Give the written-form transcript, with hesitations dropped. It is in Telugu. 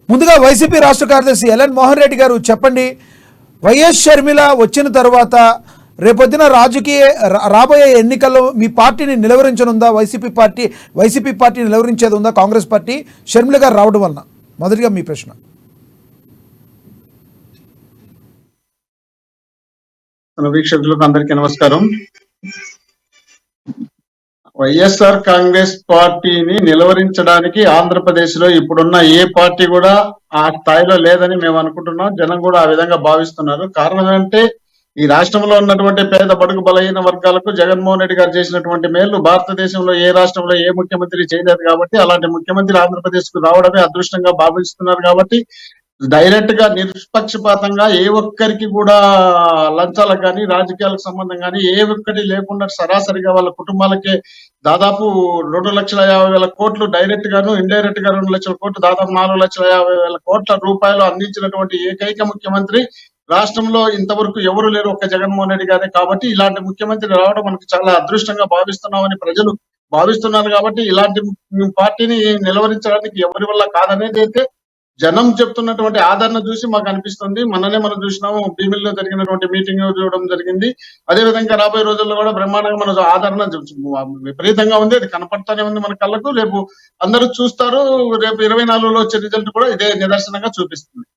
ముందుగా వైసీపీ రాష్ట్ర కార్యదర్శి ఎల్ఎన్ మోహన్ రెడ్డి గారు చెప్పండి, వైఎస్ షర్మిల వచ్చిన తర్వాత రేపొద్దున రాబోయే ఎన్నికల్లో మీ పార్టీని నిలవరించనుందా? వైసీపీ పార్టీ నిలవరించేది ఉందా కాంగ్రెస్ పార్టీ షర్మిల గారు రావడం వలన? మొదటిగా మీ ప్రశ్న. వీక్షకులకు అందరికీ నమస్కారం. వైఎస్ఆర్ కాంగ్రెస్ పార్టీని నిలవరించడానికి ఆంధ్రప్రదేశ్ లో ఇప్పుడున్న ఏ పార్టీ కూడా ఆ స్థాయిలో లేదని మేము అనుకుంటున్నాం. జనం కూడా ఆ విధంగా భావిస్తున్నారు. కారణం ఏంటంటే ఈ రాష్ట్రంలో ఉన్నటువంటి పేద బడుగు బలహీన వర్గాలకు జగన్మోహన్ రెడ్డి గారు చేసినటువంటి మేలు భారతదేశంలో ఏ రాష్ట్రంలో ఏ ముఖ్యమంత్రి చేయలేదు కాబట్టి అలాంటి ముఖ్యమంత్రి ఆంధ్రప్రదేశ్ కు రావడమే అదృష్టంగా భావిస్తున్నారు. కాబట్టి డైరెక్ట్ గా నిష్పక్షపాతంగా ఏ ఒక్కరికి కూడా లంచాలకు కానీ రాజకీయాలకు సంబంధం కానీ ఏ ఒక్కటి లేకుండా సరాసరిగా వాళ్ళ కుటుంబాలకే దాదాపు 2,50,000 కోట్లు డైరెక్ట్ గాను ఇండైరెక్ట్ గా 2 లక్షల కోట్లు దాదాపు 4,50,000 కోట్ల రూపాయలు అందించినటువంటి ఏకైక ముఖ్యమంత్రి రాష్ట్రంలో ఇంతవరకు ఎవరు లేరు, ఒక్క జగన్మోహన్ రెడ్డి గారే. కాబట్టి ఇలాంటి ముఖ్యమంత్రి రావడం మనకు చాలా అదృష్టంగా భావిస్తున్నామని ప్రజలు భావిస్తున్నారు. కాబట్టి ఇలాంటి పార్టీని నిలవరించడానికి ఎవరి వల్ల కాదనేది అయితే జనం చెప్తున్నటువంటి ఆదరణ చూసి మాకు అనిపిస్తుంది. మనం చూసినాము, భీమిల్లో జరిగినటువంటి మీటింగ్ చూడడం జరిగింది. అదే విధంగా రాబోయే రోజుల్లో కూడా బ్రహ్మాండంగా మన ఆదరణ విపరీతంగా ఉంది. అది కనపడతానే ఉంది మన కళ్ళకు. రేపు అందరూ చూస్తారు. రేపు 24లో వచ్చే రిజల్ట్ కూడా ఇదే నిదర్శనంగా చూపిస్తుంది.